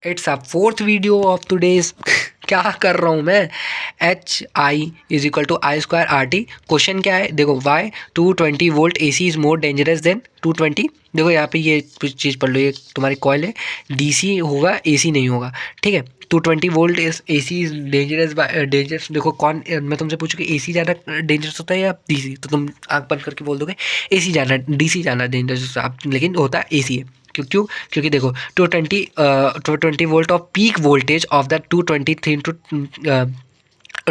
It's a fourth video of today's क्या कर रहा हूँ मैं। H I is equal to I square R T. Question क्या है देखो, why 220 volt A C is more dangerous than 220। देखो यहाँ पे ये चीज़ पढ़ लो, ये तुम्हारी कॉइल है, डी सी होगा ए सी नहीं होगा, ठीक है। 220 volt is A C is dangerous dangerous. देखो कौन, मैं तुमसे पूछूँ कि ए सी ज़्यादा डेंजरस होता है या डी सी, तो तुम आँख बंद करके बोल दोगे ए सी ज़्यादा, डी सी ज़्यादा डेंजरस, लेकिन होता ए सी है। क्यों? क्योंकि देखो 220 volt off peak voltage of the 223 into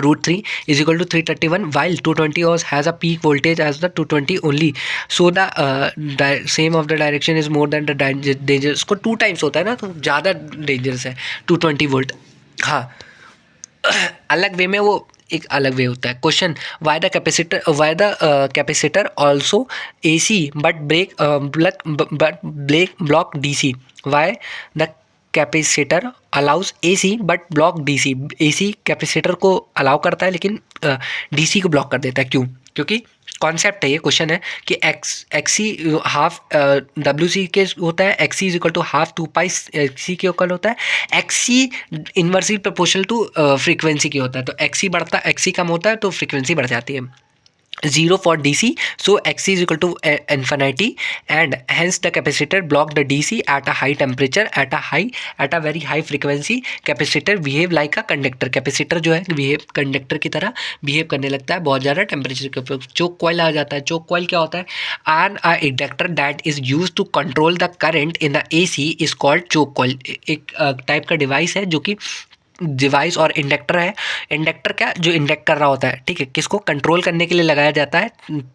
root 3 is equal to 331, while 220 ohm has a peak voltage as the 220 only, so the same of the direction is more than the dangerous को 2 times होता है ना, तो ज़्यादा dangerous है 220 volt. हाँ, अलग वे में वो एक अलग वे होता है। Question, why the capacitor also A C but block D C. Why the capacitor allows A C but block D C. A C capacitor को अलाउ करता है लेकिन डी सी को ब्लॉक कर देता है, क्यों? क्योंकि कॉन्सेप्ट है, ये क्वेश्चन है कि X C half W C के होता है, X C is equal to half 2 pi C के इक्वल होता है। X C inversely proportional to frequency की होता है, तो एक्स सी बढ़ता, एक्स सी कम होता है तो फ्रीक्वेंसी बढ़ जाती है। 0 for DC, so Xc is equal to infinity, and hence the capacitor block the DC at a high temperature, at a very high frequency. Capacitor behave like a conductor. Capacitor जो है behave conductor की तरह behave करने लगता है बहुत ज़्यादा temperature के ऊपर। चोक कॉइल आ जाता है। चोक कॉइल क्या होता है? An a inductor that is use to control the current in the AC is called choke coil. एक टाइप का डिवाइस है जो कि डिवाइस और इंडक्टर है। इंडक्टर क्या, जो इंडक्ट कर रहा होता है, ठीक है, किसको कंट्रोल करने के लिए लगाया जाता है,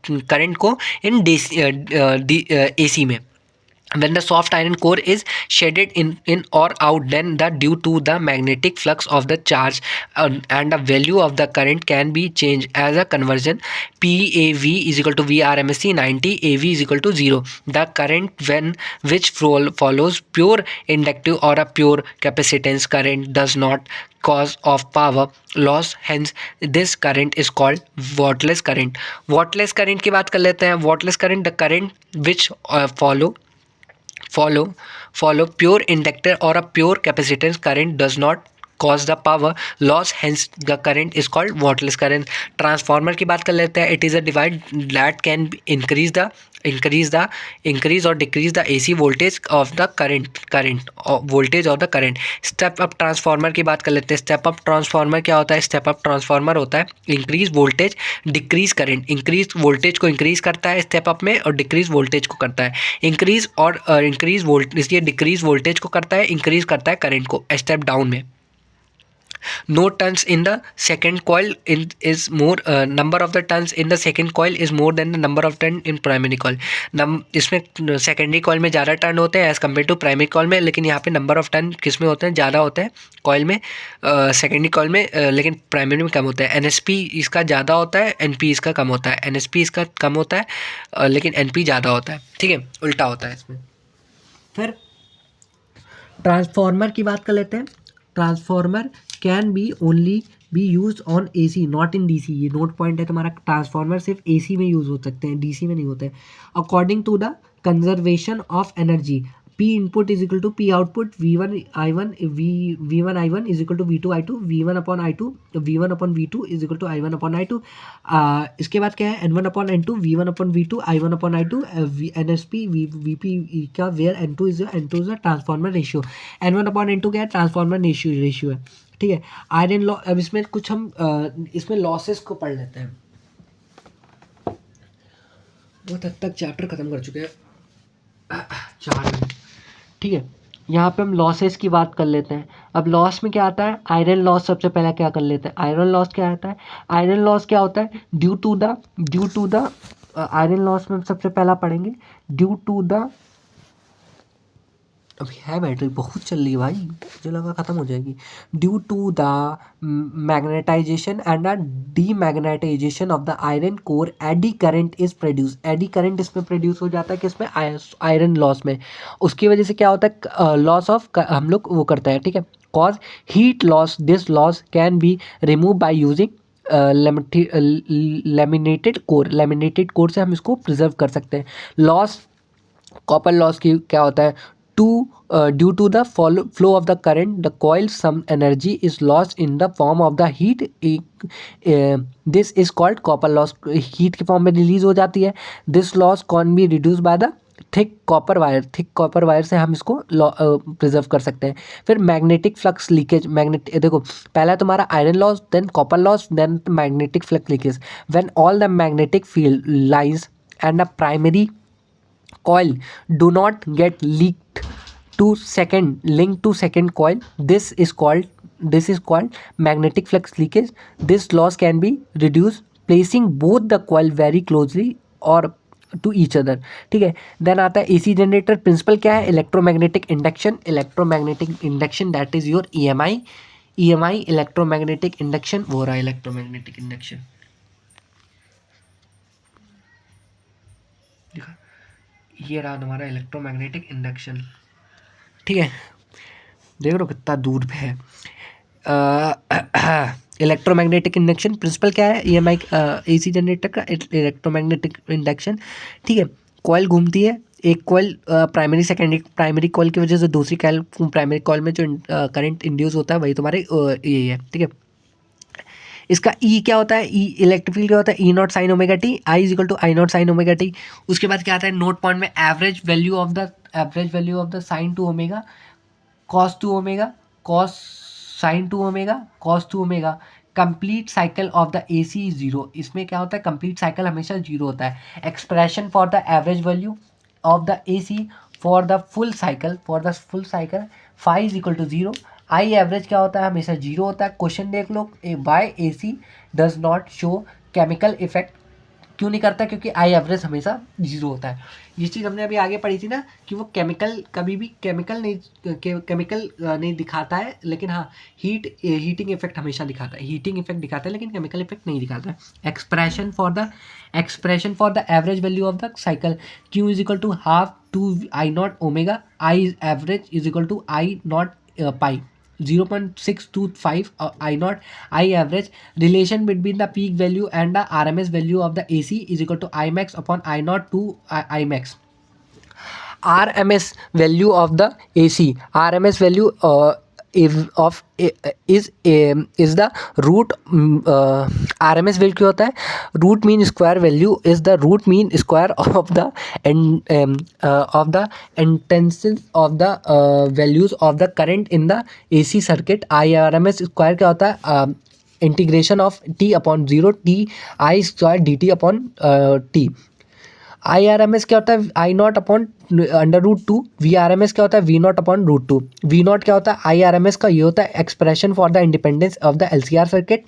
करंट को इन AC में। When the soft iron core is shaded in or out, then the due to the magnetic flux of the charge and the value of the current can be changed as a conversion. PAV is equal to VRMSC 90, AV is equal to 0. The current when which follows pure inductive or a pure capacitance current does not cause of power loss, hence this current is called wattless current. Wattless current की बात कर लेते हैं। wattless current, the current which follow pure inductor or a pure capacitance current does not cause the power loss, hence the current is called wattless current. Transformer की बात कर लेते हैं। It is a device that can increase or decrease the AC voltage of the current voltage of the current. Step up transformer की बात कर लेते हैं। स्टेप अप ट्रांसफार्मर क्या होता है? स्टेप अप ट्रांसफार्मर होता है increase voltage decrease current. Increase voltage को इंक्रीज करता है स्टेप अप में, और डिक्रीज वोल्टेज को करता है इंक्रीज, और इंक्रीज वोल्ट, इसलिए डिक्रीज वोल्टेज को करता है, इंक्रीज करता है करंट को स्टेप डाउन में। No turns in the second coil is more, number of the turns in the second coil is more than the number of turn in primary coil. इसमें secondary coil में ज़्यादा turn होते हैं as compare to primary coil में, लेकिन यहाँ पे number of turn किस में होते हैं? ज़्यादा होते हैं कॉइल में, सेकेंडरी कॉइल में, लेकिन प्राइमरी में कम होता है। NSP इसका ज़्यादा होता है, NP इसका कम होता है। NSP इसका कम होता है लेकिन NP ज़्यादा होता है, ठीक है, उल्टा होता है इसमें। फिर ट्रांसफार्मर की बात कर लेते हैं। Transformer can be only B use on AC not in DC। ये नोट पॉइंट है तुम्हारा, ट्रांसफार्मर सिर्फ AC में यूज हो सकते हैं, DC में नहीं होते हैं। According to the conservation of energy, P input is equal to P output, V1 I1 is equal to V2 I2, V1 upon I2, V1 upon V2 is equal to I1 upon I2। इसके बाद क्या है? N1 upon N2, V1 upon V2, I1 upon I2, NSP VP का, where N2 is the transformer ratio. N1 upon N2 क्या है? Transformer ratio है, ठीक है। आयरन लॉ, अब इसमें कुछ हम इसमें लॉसेस को पढ़ लेते हैं। बहुत हद तक चैप्टर खत्म कर चुके हैं, 4 मिनट, ठीक है। यहाँ पे हम लॉसेस की बात कर लेते हैं। अब लॉस में क्या आता है? आयरन लॉस सबसे पहले क्या कर लेते हैं? आयरन लॉस क्या आता है? आयरन लॉस क्या होता है? Due to the iron loss में सबसे पहला पढ़ेंगे, ड्यू टू द, अभी है बैटरी बहुत चल रही है भाई, मुझे लगा ख़त्म हो जाएगी। Due to the magnetization and the demagnetization of the iron core, eddy current is produce. Eddy current इसमें प्रोड्यूस हो जाता है किसमें? आयरन लॉस में। उसकी वजह से क्या होता है? लॉस ऑफ, हम लोग वो करते हैं, ठीक है। Cause heat loss, this loss can be remove by using laminated core से हम इसको प्रिजर्व कर सकते हैं। लॉस, कॉपर लॉस की क्या होता है? To due to the flow of the current, the coil some energy is lost in the form of the heat. This is called copper loss. Heat के फॉर्म में release हो जाती है. This loss can be reduced by the thick copper wire. Thick copper wire से हम इसको preserve कर सकते हैं. फिर मैग्नेटिक फ्लक्स लीकेज. देखो पहला तुम्हारा iron loss, then copper loss, then magnetic flux leakage. When all the magnetic field lines and the primary coil do not get linked to second coil, this is called magnetic flux leakage. This loss can be reduced placing both the coil very closely or to each other. ठीक है. Then आता है AC generator. Principal क्या है? Electromagnetic induction that is your EMI electromagnetic induction. वो रहा electromagnetic induction. देखा, ये रहा हमारा इलेक्ट्रोमैग्नेटिक इंडक्शन. ठीक है, देख लो कितना दूर पे है. इलेक्ट्रोमैग्नेटिक इंडक्शन प्रिंसिपल क्या है? EMI AC जनरेटर का इलेक्ट्रोमैग्नेटिक इंडक्शन. ठीक है, कॉइल घूमती है. एक coil primary secondary. Primary coil की वजह से दूसरी कॉइल, प्राइमरी कॉइल में जो करंट इंड्यूस होता है वही तुम्हारे यही है. ठीक है, इसका E क्या होता है? E इलेक्ट्रिक फील्ड क्या होता है? E naught sine omega T. I is equal to I naught sine omega T. उसके बाद क्या आता है? नोट पॉइंट में average value of the sine two omega cos two omega cos sine two omega cos two omega. Complete cycle of the AC is zero. इसमें क्या होता है? कंप्लीट साइकिल हमेशा जीरो होता है. Expression for the average value of the AC for the full cycle phi is equal to zero. I average क्या होता है? हमेशा जीरो होता है. क्वेश्चन देख लो, why AC does not show chemical effect. क्यों नहीं करता? क्योंकि आई एवरेज हमेशा जीरो होता है. ये चीज़ हमने अभी आगे पढ़ी थी ना कि वो केमिकल कभी भी केमिकल नहीं दिखाता है, लेकिन हाँ हीटिंग इफेक्ट हमेशा दिखाता है. हीटिंग इफेक्ट दिखाता है लेकिन केमिकल इफेक्ट नहीं दिखाता है. Expression for the average value of the cycle. Q is equal to half two I naught omega. I average is equal to I naught pi. 0.625 I naught I average. Relation between the peak value and the RMS value of the AC is equal to I max upon I naught to I max. RMS value of the AC. RMS value is the root. RMS value क्या होता है? Root mean square value is the root mean square of the intensity of the values of the current in the AC circuit. IRMS square क्या होता है? Integration of T upon 0 T I square DT upon T. IRMS क्या होता है? I not upon under root two. VRMS क्या होता है? V not upon root two. V not क्या होता है? IRMS का ये होता है expression for the independence of the LCR circuit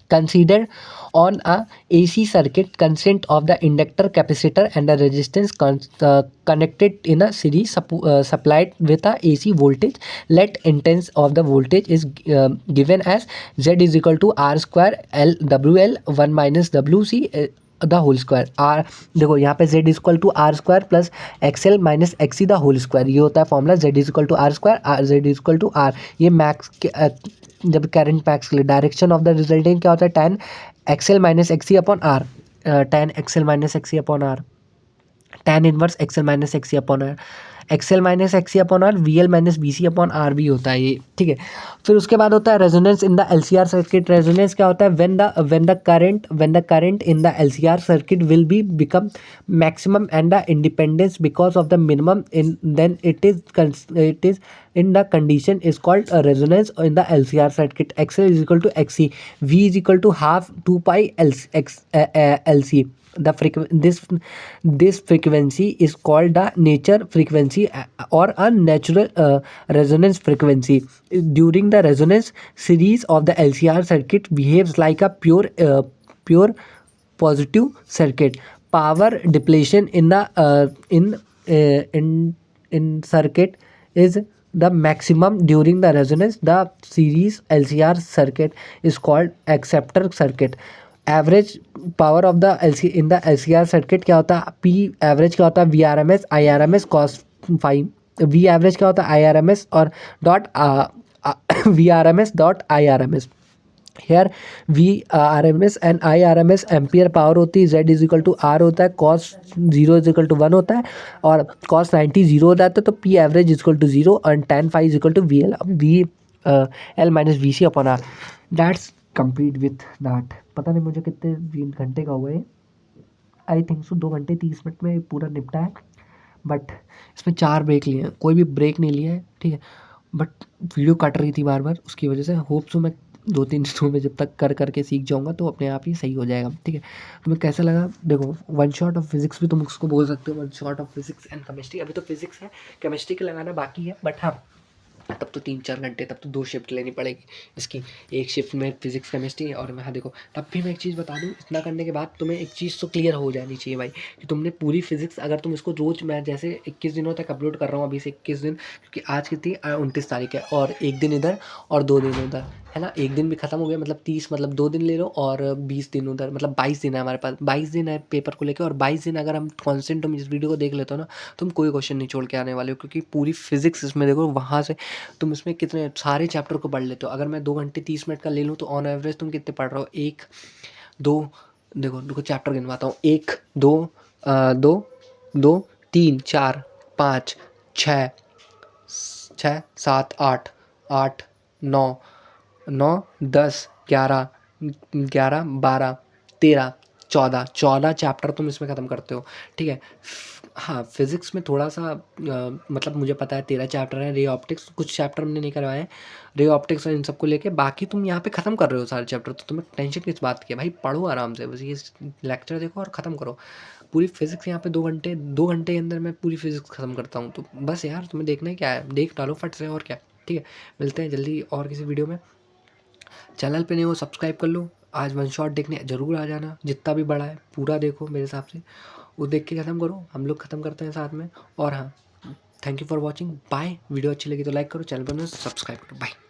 considered on a AC circuit consist of the inductor, capacitor and the resistance connected in a series supplied with a AC voltage. Let intense of the voltage is given as Z is equal to R square L WL 1 minus WC the whole square. R देखो यहाँ पे Z equal to R square plus XL minus XC the whole square. ये होता है formula. Z equal to R square, Z equal to R. ये max जब current max के लिए डायरेक्शन ऑफ द रिजल्टेंट क्या होता है? tan XL minus XC upon R. tan XL minus XC upon R. tan inverse XL minus XC upon R. XL minus XC upon R. VL minus BC upon R भी होता है ये. ठीक है, फिर उसके बाद होता है resonance in the LCR circuit. Resonance क्या होता है? when the current in the LCR circuit will be become maximum and the independence because of the minimum then it is in the condition is called a resonance in the LCR circuit. XL is equal to XC. V is equal to half 2 pi LC. This frequency is called the nature frequency or a natural resonance frequency. During the resonance series of the LCR circuit behaves like a pure positive circuit. Power depletion in the in circuit is the maximum during the resonance. The series LCR circuit is called acceptor circuit. Average power of the in the LCR circuit क्या होता है? P average क्या होता है? VRMS IRMS cos phi. V average क्या होता है? IRMS और dot VRMS dot IRMS. Here V R M S and I R M S ampere power होती है, Z is equal to R होता है, कॉस 0 इज इक्वल टू 1 होता है, और कॉस 90 0 हो जाता है, तो P average is equal to 0 and tan five is equal to V L, अब V L minus V C upon R. That's complete with that. पता नहीं मुझे कितने घंटे का हुआ है, आई थिंक सो 2 घंटे 30 मिनट में पूरा निपटा है, बट इसमें 4 ब्रेक लिए हैं, कोई भी ब्रेक नहीं लिया है, ठीक है। बट वीडियो कट रही थी बार बार, उसकी वजह से होप सो मैं 2-3 दिनों में जब तक कर करके सीख जाऊंगा तो अपने आप ही सही हो जाएगा, ठीक है। तुम्हें कैसा लगा? देखो, वन शॉट ऑफ फिजिक्स भी तुम उसको बोल सकते हो, one shot of physics and chemistry. अभी तो फिजिक्स है, केमिस्ट्री के लगाना बाकी है, बट हाँ तब तो 3-4 घंटे, तब तो 2 शिफ्ट लेनी पड़ेगी इसकी, एक शिफ्ट में फिजिक्स केमिस्ट्री। और मैं, हाँ देखो, तब भी मैं एक चीज़ बता दूँ, इतना करने के बाद तुम्हें एक चीज़ तो क्लियर हो जानी चाहिए भाई, कि तुमने पूरी फिजिक्स, अगर तुम इसको रोज, मैं जैसे 21 दिनों तक अपलोड कर रहा हूँ अभी से 21 दिन, क्योंकि आज कितनी 29 तारीख है, और एक दिन इधर और 2 दिन उधर, है ना। एक दिन भी खत्म हो गया, मतलब 30, मतलब 2 दिन ले लो और 20 दिन उधर, मतलब 22 दिन है हमारे पास, 22 दिन है पेपर को लेकर। और 22 दिन अगर हम कॉन्स्टेंट तुम इस वीडियो को देख लेते हो ना, तुम कोई क्वेश्चन नहीं छोड़ के आने वाले हो, क्योंकि पूरी फिजिक्स इसमें देखो, वहाँ से तुम इसमें कितने सारे चैप्टर को पढ़ लेते हो। अगर मैं 2 घंटे 30 मिनट का ले लूँ तो ऑन एवरेज तुम कितने पढ़ रहे हो? 1 2, देखो देखो चैप्टर गिनवाता हूँ, 1 2 3 4 5 6 7 8 9 10 11 12 13 14 चैप्टर तुम इसमें ख़त्म करते हो, ठीक है। हाँ, फिज़िक्स में थोड़ा सा मतलब मुझे पता है 13 चैप्टर हैं, रे ऑप्टिक्स कुछ चैप्टर हमने नहीं करवाए हैं, रे ऑप्टिक्स और इन सबको लेके, बाकी तुम यहाँ पे ख़त्म कर रहे हो सारे चैप्टर, तो तुम्हें टेंशन किस बात की है भाई? पढ़ो आराम से, बस ये लेक्चर देखो और ख़त्म करो पूरी फिजिक्स। यहाँ पे 2 घंटे के अंदर मैं पूरी फिजिक्स ख़त्म करता हूँ, तो बस यार तुम्हें देखना है क्या है, देख डालो फट से, और क्या, ठीक है। मिलते हैं जल्दी और किसी वीडियो में। चैनल पे नहीं हो सब्सक्राइब कर लो, आज वन शॉट देखने ज़रूर आ जाना, जितना भी बड़ा है पूरा देखो मेरे हिसाब से, वो देख के ख़त्म करो, हम लोग ख़त्म करते हैं साथ में। और हाँ, thank you for watching, bye. Video अच्छी लगी तो लाइक करो, चैनल पर सब्सक्राइब करो, बाय।